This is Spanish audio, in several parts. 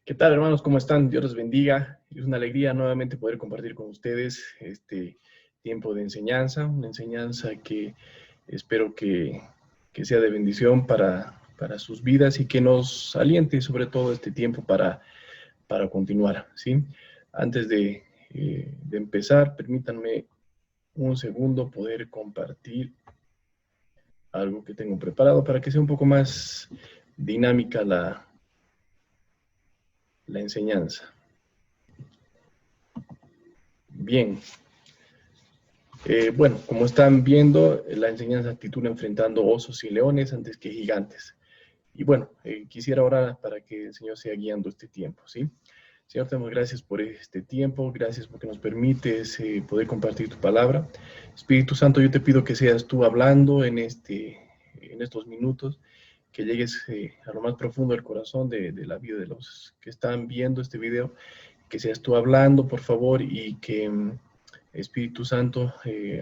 ¿Qué tal, hermanos? ¿Cómo están? Dios los bendiga. Es una alegría nuevamente poder compartir con ustedes este tiempo de enseñanza, una enseñanza que espero que sea de bendición para sus vidas y que nos aliente sobre todo este tiempo para continuar, ¿sí? Antes de empezar, permítanme un segundo poder compartir algo que tengo preparado para que sea un poco más dinámica la enseñanza. Bien. Bueno, como están viendo, la enseñanza titula Enfrentando osos y leones antes que gigantes. Y bueno, quisiera orar para que el Señor sea guiando este tiempo, ¿sí? Señor, te damos gracias por este tiempo, gracias porque nos permites poder compartir tu palabra. Espíritu Santo, yo te pido que seas tú hablando en estos minutos, que llegues a lo más profundo del corazón de la vida de los que están viendo este video, que seas tú hablando, por favor, y que Espíritu Santo,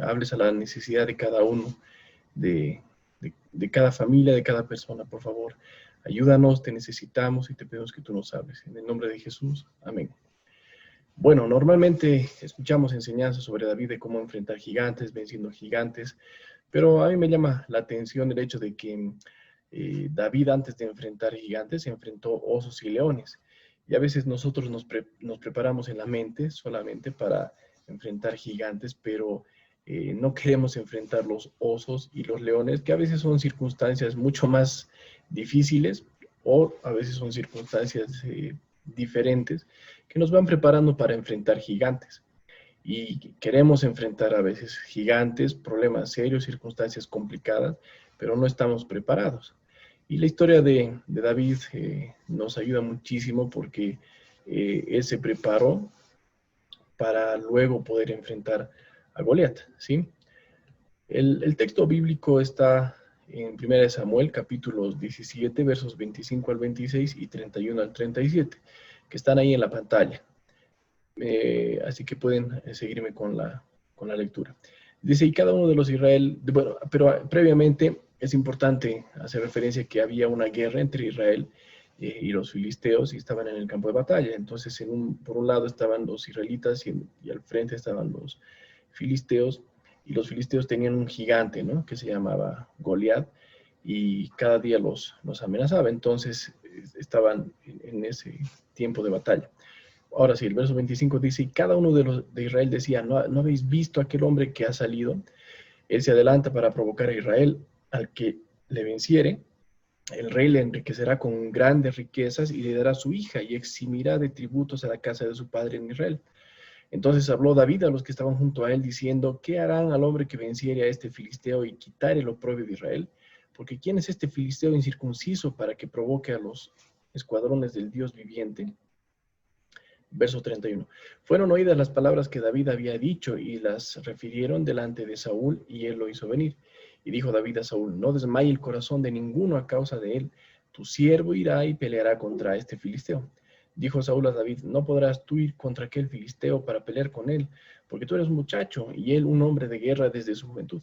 hables a la necesidad de cada uno, de cada familia, de cada persona, por favor. Ayúdanos, te necesitamos y te pedimos que tú nos hables. En el nombre de Jesús, amén. Bueno, normalmente escuchamos enseñanzas sobre David de cómo enfrentar gigantes, venciendo gigantes, pero a mí me llama la atención el hecho de que David, antes de enfrentar gigantes, se enfrentó osos y leones. Y a veces nosotros nos preparamos en la mente solamente para enfrentar gigantes, pero no queremos enfrentar los osos y los leones, que a veces son circunstancias mucho más difíciles o a veces son circunstancias diferentes que nos van preparando para enfrentar gigantes. Y queremos enfrentar a veces gigantes, problemas serios, circunstancias complicadas, pero no estamos preparados. Y la historia de David nos ayuda muchísimo porque él se preparó para luego poder enfrentar a Goliat, ¿sí? El texto bíblico está en 1 Samuel, capítulos 17, versos 25 al 26 y 31 al 37, que están ahí en la pantalla. Así que pueden seguirme con la lectura. Dice, y cada uno de los Israel, bueno, pero previamente es importante hacer referencia a que había una guerra entre Israel y los filisteos y estaban en el campo de batalla. Entonces, por un lado estaban los israelitas y al frente estaban los filisteos, y los filisteos tenían un gigante, ¿no? Que se llamaba Goliat, y cada día los amenazaba. Entonces, estaban en ese tiempo de batalla. Ahora sí, el verso 25 dice, y cada uno de Israel decía, ¿no habéis visto a aquel hombre que ha salido? Él se adelanta para provocar a Israel, al que le venciere. El rey le enriquecerá con grandes riquezas y le dará su hija y eximirá de tributos a la casa de su padre en Israel. Entonces habló David a los que estaban junto a él, diciendo, ¿qué harán al hombre que venciere a este filisteo y quitare el oprobio de Israel? Porque ¿quién es este filisteo incircunciso para que provoque a los escuadrones del Dios viviente? Verso 31. Fueron oídas las palabras que David había dicho y las refirieron delante de Saúl y él lo hizo venir. Y dijo David a Saúl, no desmaye el corazón de ninguno a causa de él. Tu siervo irá y peleará contra este filisteo. Dijo Saúl a David, no podrás tú ir contra aquel filisteo para pelear con él, porque tú eres muchacho y él un hombre de guerra desde su juventud.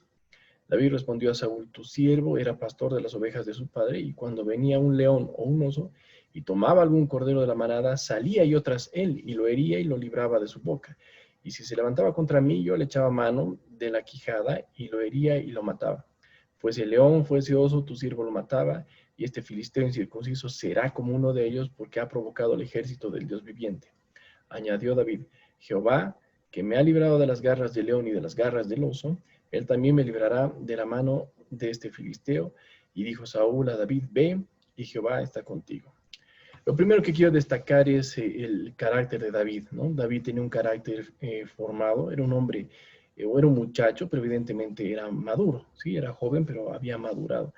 David respondió a Saúl, tu siervo era pastor de las ovejas de su padre, y cuando venía un león o un oso, y tomaba algún cordero de la manada, salía yo tras él, y lo hería y lo libraba de su boca. Y si se levantaba contra mí, yo le echaba mano de la quijada, y lo hería y lo mataba. Fuese león, fuese oso, tu siervo lo mataba, y este filisteo incircunciso será como uno de ellos, porque ha provocado el ejército del Dios viviente. Añadió David, Jehová, que me ha librado de las garras del león y de las garras del oso, él también me librará de la mano de este filisteo. Y dijo Saúl a David, ve, y Jehová está contigo. Lo primero que quiero destacar es el carácter de David, ¿no? David tenía un carácter formado, era un hombre, o era un muchacho, pero evidentemente era maduro, ¿sí? Era joven, pero había madurado.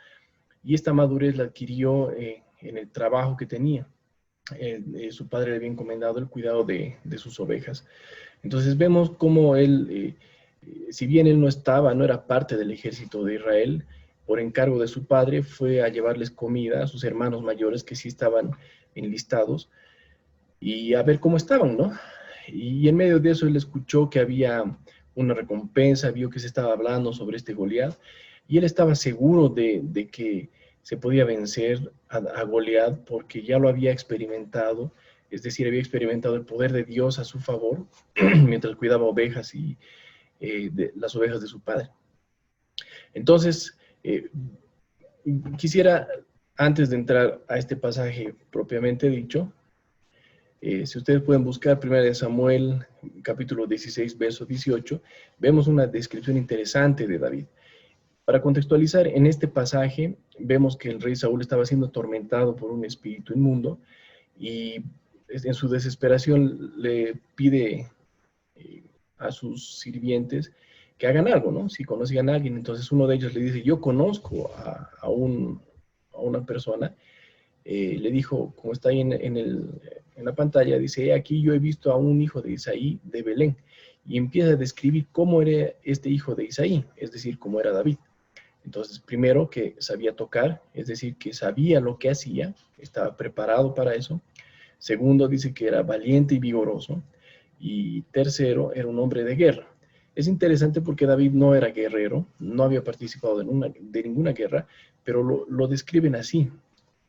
Y esta madurez la adquirió en el trabajo que tenía. Su padre le había encomendado el cuidado de sus ovejas. Entonces vemos cómo él, si bien él no era parte del ejército de Israel, por encargo de su padre fue a llevarles comida a sus hermanos mayores que sí estaban enlistados y a ver cómo estaban, ¿no? Y en medio de eso él escuchó que había una recompensa, vio que se estaba hablando sobre este Goliat, y él estaba seguro de que se podía vencer a Goliat porque ya lo había experimentado es decir, había experimentado el poder de Dios a su favor mientras cuidaba ovejas y las ovejas de su padre. Entonces, quisiera, antes de entrar a este pasaje propiamente dicho, si ustedes pueden buscar 1 Samuel, capítulo 16, verso 18, vemos una descripción interesante de David. Para contextualizar, en este pasaje vemos que el rey Saúl estaba siendo atormentado por un espíritu inmundo y en su desesperación le pide a sus sirvientes que hagan algo, ¿no? Si conocían a alguien, entonces uno de ellos le dice, yo conozco a una persona, le dijo, como está ahí en la pantalla, dice, aquí yo he visto a un hijo de Isaí de Belén, y empieza a describir cómo era este hijo de Isaí, es decir, cómo era David. Entonces, primero, que sabía tocar, es decir, que sabía lo que hacía, estaba preparado para eso. Segundo, dice que era valiente y vigoroso. Y tercero, era un hombre de guerra. Es interesante porque David no era guerrero, no había participado de ninguna guerra, pero lo describen así.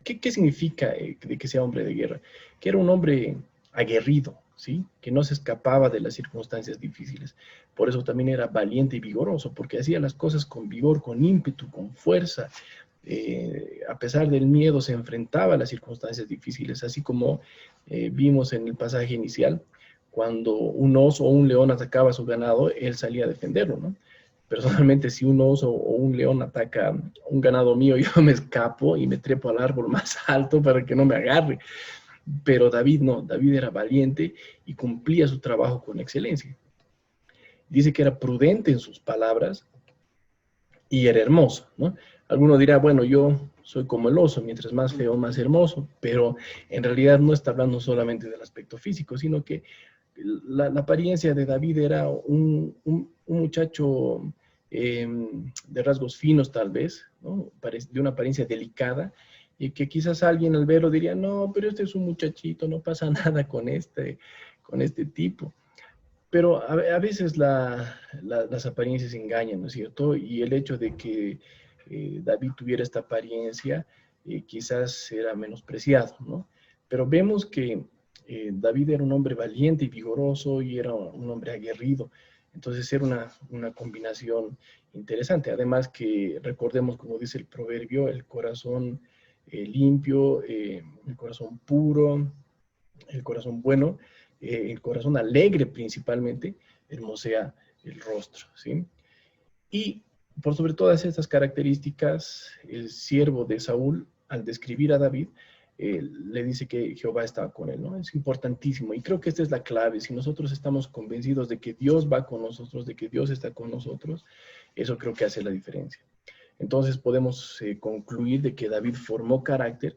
¿Qué significa de que sea hombre de guerra? Que era un hombre aguerrido, ¿sí? Que no se escapaba de las circunstancias difíciles. Por eso también era valiente y vigoroso, porque hacía las cosas con vigor, con ímpetu, con fuerza. A pesar del miedo, se enfrentaba a las circunstancias difíciles, así como vimos en el pasaje inicial, cuando un oso o un león atacaba a su ganado, él salía a defenderlo, ¿no? Personalmente, si un oso o un león ataca un ganado mío, yo me escapo y me trepo al árbol más alto para que no me agarre. Pero David no, David era valiente y cumplía su trabajo con excelencia. Dice que era prudente en sus palabras y era hermoso, ¿no? Alguno dirá, bueno, yo soy como el oso, mientras más feo, más hermoso, pero en realidad no está hablando solamente del aspecto físico, sino que la apariencia de David era un muchacho de rasgos finos tal vez, ¿no? De una apariencia delicada, y que quizás alguien al verlo diría, no, pero este es un muchachito, no pasa nada con este tipo. Pero a veces las apariencias engañan, ¿no es cierto? Y el hecho de que David tuviera esta apariencia quizás era menospreciado, ¿no? Pero vemos que David era un hombre valiente y vigoroso y era un hombre aguerrido. Entonces era una combinación interesante. Además que recordemos, como dice el proverbio, el corazón limpio, el corazón puro, el corazón bueno, el corazón alegre principalmente, hermosea el rostro, ¿sí? Y por sobre todas estas características, el siervo de Saúl, al describir a David, le dice que Jehová estaba con él, ¿no? Es importantísimo y creo que esta es la clave. Si nosotros estamos convencidos de que Dios va con nosotros, de que Dios está con nosotros, eso creo que hace la diferencia. Entonces podemos concluir de que David formó carácter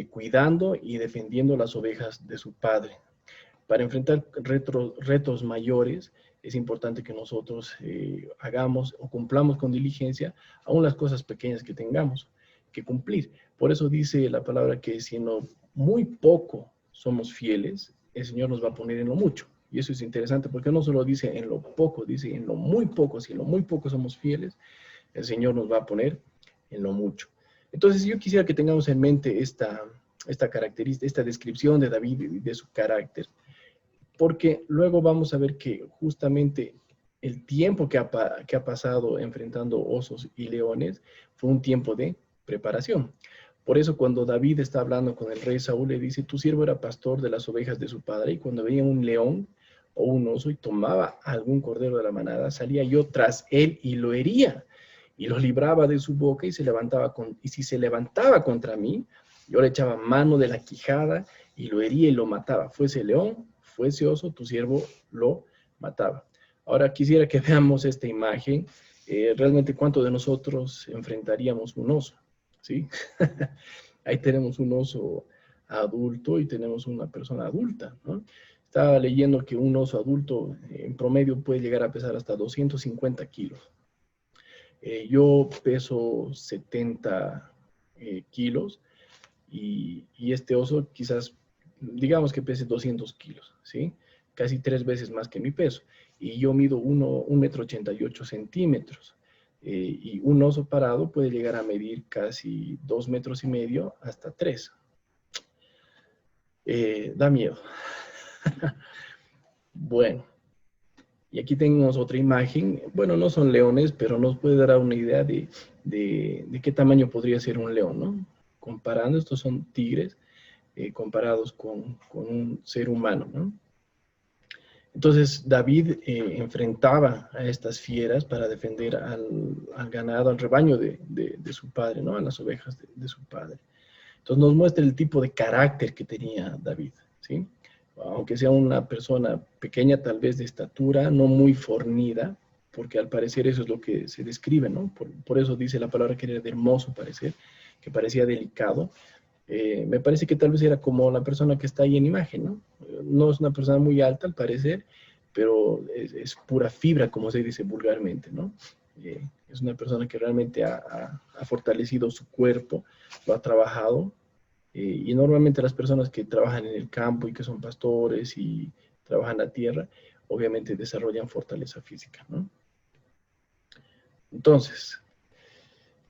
cuidando y defendiendo las ovejas de su padre. Para enfrentar retos mayores, es importante que nosotros hagamos o cumplamos con diligencia aún las cosas pequeñas que tengamos que cumplir. Por eso dice la palabra que si en lo muy poco somos fieles, el Señor nos va a poner en lo mucho. Y eso es interesante porque no solo dice en lo poco, dice en lo muy poco. Si en lo muy poco somos fieles, el Señor nos va a poner en lo mucho. Entonces yo quisiera que tengamos en mente esta característica, esta descripción de David y de su carácter, porque luego vamos a ver que justamente el tiempo que ha pasado enfrentando osos y leones fue un tiempo de preparación. Por eso cuando David está hablando con el rey Saúl, le dice, tu siervo era pastor de las ovejas de su padre, y cuando veía un león o un oso y tomaba algún cordero de la manada, salía yo tras él y lo hería, y lo libraba de su boca, y si se levantaba contra mí, yo le echaba mano de la quijada y lo hería y lo mataba. Fuese león, fuese oso, tu siervo lo mataba. Ahora quisiera que veamos esta imagen. Realmente, ¿cuánto de nosotros enfrentaríamos un oso? ¿Sí? Ahí tenemos un oso adulto y tenemos una persona adulta, ¿no? Estaba leyendo que un oso adulto en promedio puede llegar a pesar hasta 250 kilos. Yo peso 70 kilos y este oso quizás, digamos que pese 200 kilos, ¿sí? Casi 3 veces más que mi peso. Y yo mido 1,88 m. Y un oso parado puede llegar a medir casi 2,5 metros hasta 3. Da miedo. Bueno, y aquí tenemos otra imagen. Bueno, no son leones, pero nos puede dar una idea de qué tamaño podría ser un león, ¿no? Comparando, estos son tigres, comparados con un ser humano, ¿no? Entonces David enfrentaba a estas fieras para defender al ganado, al rebaño de su padre, ¿no? A las ovejas de su padre. Entonces nos muestra el tipo de carácter que tenía David, ¿sí? Aunque sea una persona pequeña, tal vez de estatura, no muy fornida, porque al parecer eso es lo que se describe, ¿no? Por eso dice la palabra que era de hermoso parecer, que parecía delicado. Me parece que tal vez era como la persona que está ahí en imagen, ¿no? No es una persona muy alta al parecer, pero es pura fibra, como se dice vulgarmente, ¿no? Es una persona que realmente ha fortalecido su cuerpo, lo ha trabajado, y normalmente las personas que trabajan en el campo y que son pastores y trabajan la tierra, obviamente desarrollan fortaleza física, ¿no? Entonces,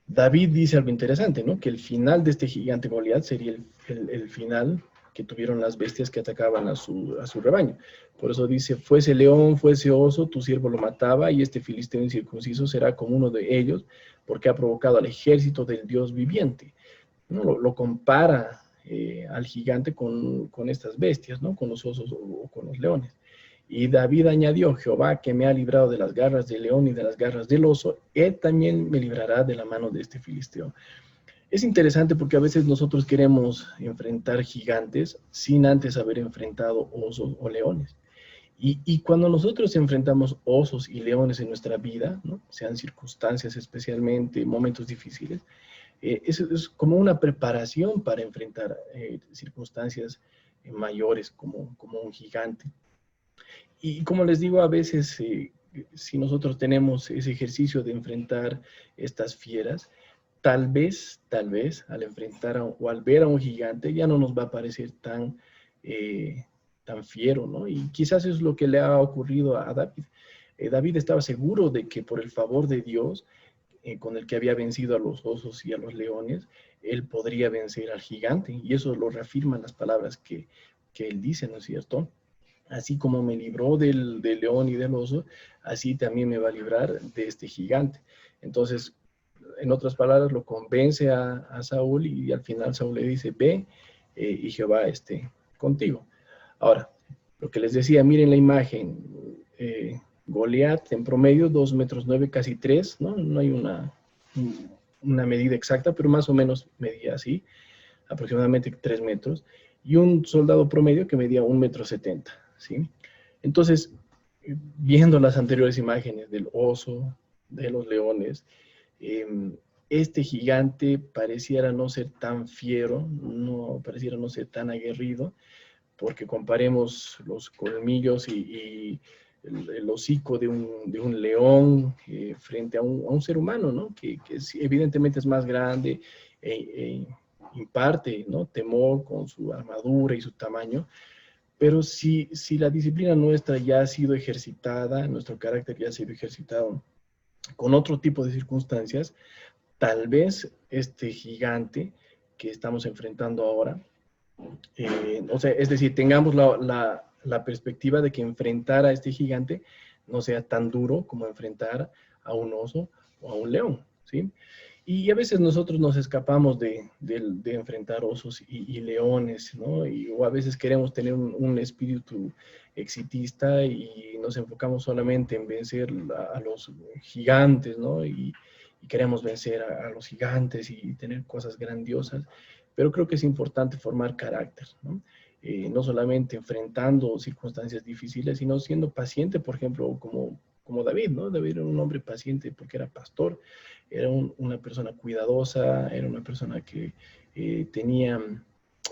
David dice algo interesante, ¿no? Que el final de este gigante Goliat sería el final que tuvieron las bestias que atacaban a su rebaño. Por eso dice, fuese león, fuese oso, tu siervo lo mataba, y este filisteo incircunciso será como uno de ellos, porque ha provocado al ejército del Dios viviente, ¿no? Lo compara al gigante con estas bestias, ¿no? Con los osos o con los leones. Y David añadió, Jehová que me ha librado de las garras del león y de las garras del oso, él también me librará de la mano de este filisteo. Es interesante porque a veces nosotros queremos enfrentar gigantes sin antes haber enfrentado osos o leones. Y cuando nosotros enfrentamos osos y leones en nuestra vida, ¿no? Sean circunstancias especialmente, momentos difíciles, es como una preparación para enfrentar circunstancias mayores como un gigante. Y como les digo, a veces si nosotros tenemos ese ejercicio de enfrentar estas fieras, tal vez al enfrentar o al ver a un gigante ya no nos va a parecer tan fiero, ¿no? Y quizás eso es lo que le ha ocurrido a David. David estaba seguro de que por el favor de Dios, con el que había vencido a los osos y a los leones, él podría vencer al gigante. Y eso lo reafirman las palabras que él dice, ¿no es cierto? Así como me libró del león y del oso, así también me va a librar de este gigante. Entonces, en otras palabras, lo convence a Saúl, y al final Saúl le dice, ve, y Jehová esté contigo. Ahora, lo que les decía, miren la imagen, Goliat en promedio 2 metros 9, casi 3, ¿no? No hay una medida exacta, pero más o menos medía así, aproximadamente 3 metros, y un soldado promedio que medía 1 metro 70, ¿sí? Entonces, viendo las anteriores imágenes del oso, de los leones, este gigante pareciera no ser tan fiero, no pareciera no ser tan aguerrido, porque comparemos los colmillos y el hocico de un león frente a un ser humano, ¿no? Que evidentemente es más grande, imparte, ¿no? Temor con su armadura y su tamaño. Pero si la disciplina nuestra ya ha sido ejercitada, nuestro carácter ya ha sido ejercitado con otro tipo de circunstancias, tal vez este gigante que estamos enfrentando ahora, o sea, es decir, tengamos la perspectiva de que enfrentar a este gigante no sea tan duro como enfrentar a un oso o a un león, ¿sí? Y a veces nosotros nos escapamos de enfrentar osos y leones, ¿no? O a veces queremos tener un espíritu exitista y nos enfocamos solamente en vencer a los gigantes, ¿no? Y queremos vencer a los gigantes y tener cosas grandiosas, pero creo que es importante formar carácter, ¿no? No solamente enfrentando circunstancias difíciles, sino siendo paciente, por ejemplo, como David, ¿no? David era un hombre paciente porque era pastor, era una persona cuidadosa, era una persona que tenía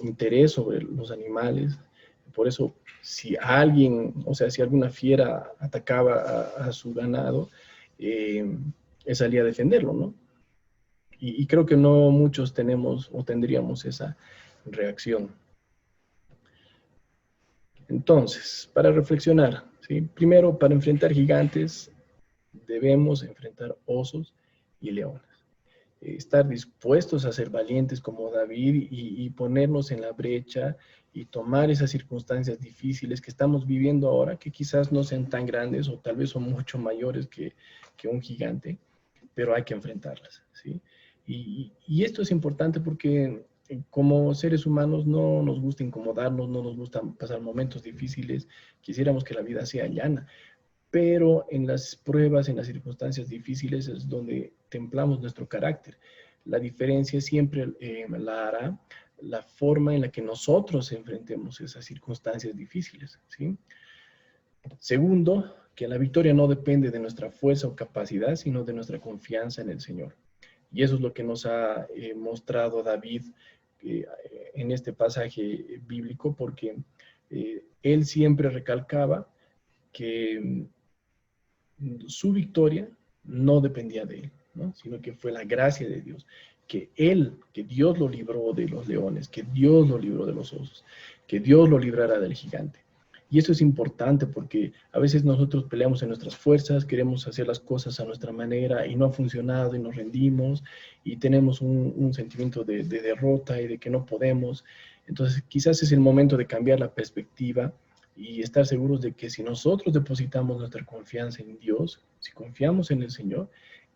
interés sobre los animales. Por eso, si alguien, o sea, si alguna fiera atacaba a su ganado, él salía a defenderlo, ¿no? Y creo que no muchos tenemos o tendríamos esa reacción. Entonces, para reflexionar, ¿sí? Primero, para enfrentar gigantes, debemos enfrentar osos y leones. estar dispuestos a ser valientes como David y ponernos en la brecha y tomar esas circunstancias difíciles que estamos viviendo ahora, que quizás no sean tan grandes o tal vez son mucho mayores que un gigante, pero hay que enfrentarlas, ¿sí? Y esto es importante porque como seres humanos no nos gusta incomodarnos, no nos gusta pasar momentos difíciles, quisiéramos que la vida sea llana, pero en las pruebas, en las circunstancias difíciles es donde templamos nuestro carácter. La diferencia siempre la hará la forma en la que nosotros enfrentemos esas circunstancias difíciles, ¿sí? Segundo, que la victoria no depende de nuestra fuerza o capacidad, sino de nuestra confianza en el Señor. Y eso es lo que nos ha mostrado David en este pasaje bíblico, porque él siempre recalcaba que su victoria no dependía de él, ¿no? Sino que fue la gracia de Dios, que Dios lo libró de los leones, que Dios lo libró de los osos, que Dios lo librara del gigante. Y esto es importante porque a veces nosotros peleamos en nuestras fuerzas, queremos hacer las cosas a nuestra manera y no ha funcionado y nos rendimos y tenemos un sentimiento de derrota y de que no podemos. Entonces quizás es el momento de cambiar la perspectiva y estar seguros de que si nosotros depositamos nuestra confianza en Dios, si confiamos en el Señor,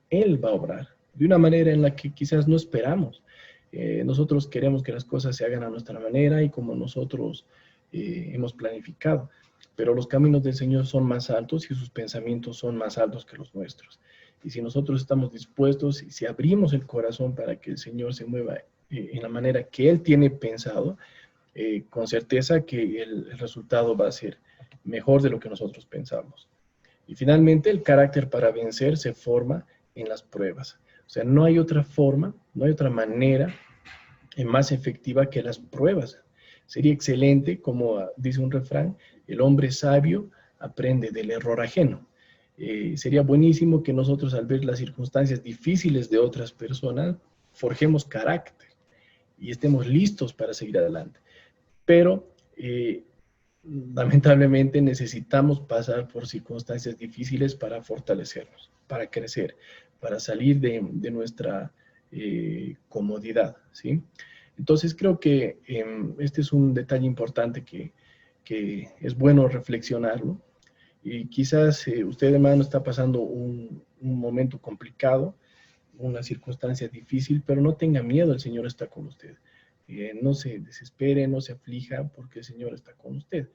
Él va a obrar de una manera en la que quizás no esperamos. Nosotros queremos que las cosas se hagan a nuestra manera y como nosotros hemos planificado, pero los caminos del Señor son más altos y sus pensamientos son más altos que los nuestros. Y si nosotros estamos dispuestos y si abrimos el corazón para que el Señor se mueva en la manera que Él tiene pensado, con certeza que el resultado va a ser mejor de lo que nosotros pensamos. Y finalmente, el carácter para vencer se forma en las pruebas. O sea, no hay otra forma, no hay otra manera más efectiva que las pruebas. Sería excelente, como dice un refrán, el hombre sabio aprende del error ajeno. Sería buenísimo que nosotros al ver las circunstancias difíciles de otras personas, forjemos carácter y estemos listos para seguir adelante. Pero lamentablemente necesitamos pasar por circunstancias difíciles para fortalecernos, para crecer, para salir de nuestra comodidad, ¿sí? Entonces creo que este es un detalle importante que es bueno reflexionarlo. Y quizás usted, hermano, está pasando un momento complicado, una circunstancia difícil, pero no tenga miedo, el Señor está con usted. No se desespere, no se aflija, porque el Señor está con usted.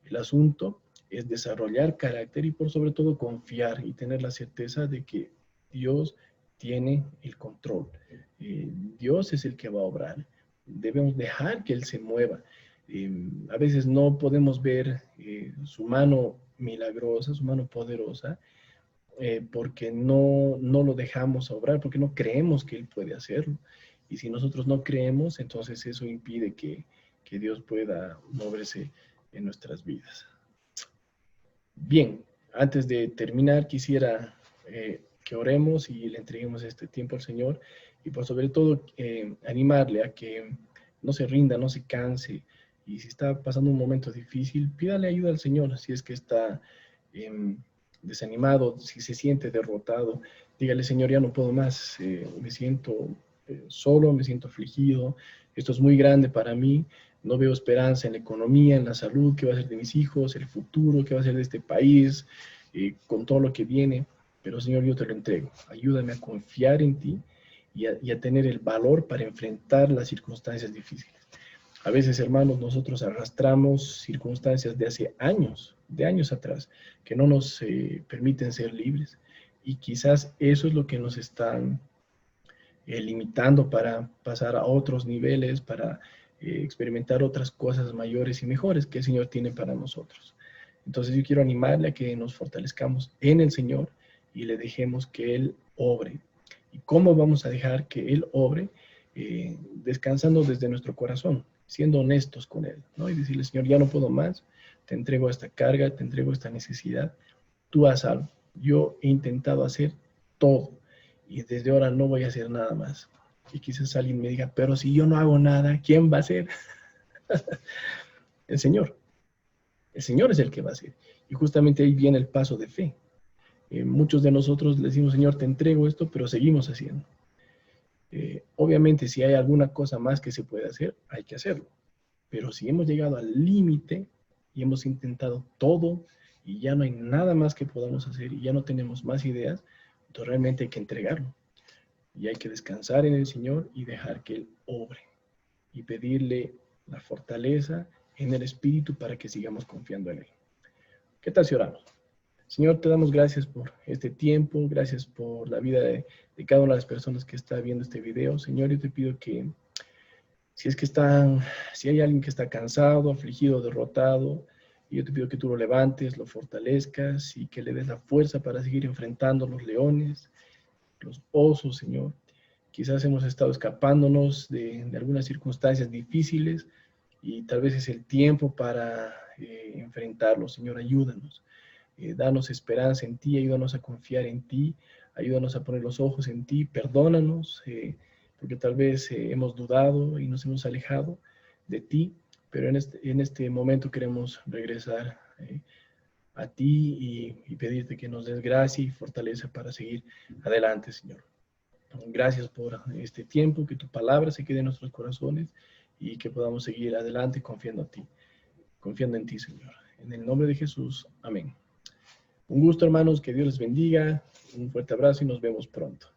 El asunto es desarrollar carácter y por sobre todo confiar y tener la certeza de que Dios tiene el control. Dios es el que va a obrar. Debemos dejar que Él se mueva. A veces no podemos ver su mano milagrosa, su mano poderosa, porque no lo dejamos obrar, porque no creemos que Él puede hacerlo. Y si nosotros no creemos, entonces eso impide que Dios pueda moverse en nuestras vidas. Bien, antes de terminar, quisiera que oremos y le entreguemos este tiempo al Señor y por sobre todo animarle a que no se rinda, no se canse, y si está pasando un momento difícil, pídale ayuda al Señor. Si es que está desanimado, si se siente derrotado, dígale: Señor, ya no puedo más, me siento solo, me siento afligido, esto es muy grande para mí, no veo esperanza en la economía, en la salud, qué va a ser de mis hijos, el futuro, qué va a ser de este país, con todo lo que viene, pero Señor, yo te lo entrego. Ayúdame a confiar en ti y a tener el valor para enfrentar las circunstancias difíciles. A veces, hermanos, nosotros arrastramos circunstancias de hace años, de años atrás, que no nos permiten ser libres. Y quizás eso es lo que nos están limitando para pasar a otros niveles, para experimentar otras cosas mayores y mejores que el Señor tiene para nosotros. Entonces yo quiero animarle a que nos fortalezcamos en el Señor y le dejemos que Él obre. ¿Y cómo vamos a dejar que Él obre? Descansando desde nuestro corazón, siendo honestos con Él, ¿no? Y decirle: Señor, ya no puedo más, te entrego esta carga, te entrego esta necesidad, tú haz algo. Yo he intentado hacer todo y desde ahora no voy a hacer nada más. Y quizás alguien me diga: pero si yo no hago nada, ¿quién va a hacer? El Señor. El Señor es el que va a hacer. Y justamente ahí viene el paso de fe. Muchos de nosotros le decimos: Señor, te entrego esto, pero seguimos haciendo. Obviamente, si hay alguna cosa más que se puede hacer, hay que hacerlo. Pero si hemos llegado al límite y hemos intentado todo y ya no hay nada más que podamos hacer y ya no tenemos más ideas, entonces realmente hay que entregarlo. Y hay que descansar en el Señor y dejar que Él obre y pedirle la fortaleza en el Espíritu para que sigamos confiando en Él. ¿Qué tal si oramos? Señor, te damos gracias por este tiempo, gracias por la vida de cada una de las personas que está viendo este video. Señor, yo te pido que si es que si hay alguien que está cansado, afligido, derrotado, yo te pido que tú lo levantes, lo fortalezcas y que le des la fuerza para seguir enfrentando los leones, los osos, Señor. Quizás hemos estado escapándonos de algunas circunstancias difíciles y tal vez es el tiempo para enfrentarlos. Señor, ayúdanos. Danos esperanza en ti, ayúdanos a confiar en ti, ayúdanos a poner los ojos en ti, perdónanos, porque tal vez hemos dudado y nos hemos alejado de ti, pero en este momento queremos regresar a ti y pedirte que nos des gracia y fortaleza para seguir adelante, Señor. Gracias por este tiempo, que tu palabra se quede en nuestros corazones y que podamos seguir adelante confiando en ti, Señor. En el nombre de Jesús, amén. Un gusto, hermanos, que Dios les bendiga, un fuerte abrazo y nos vemos pronto.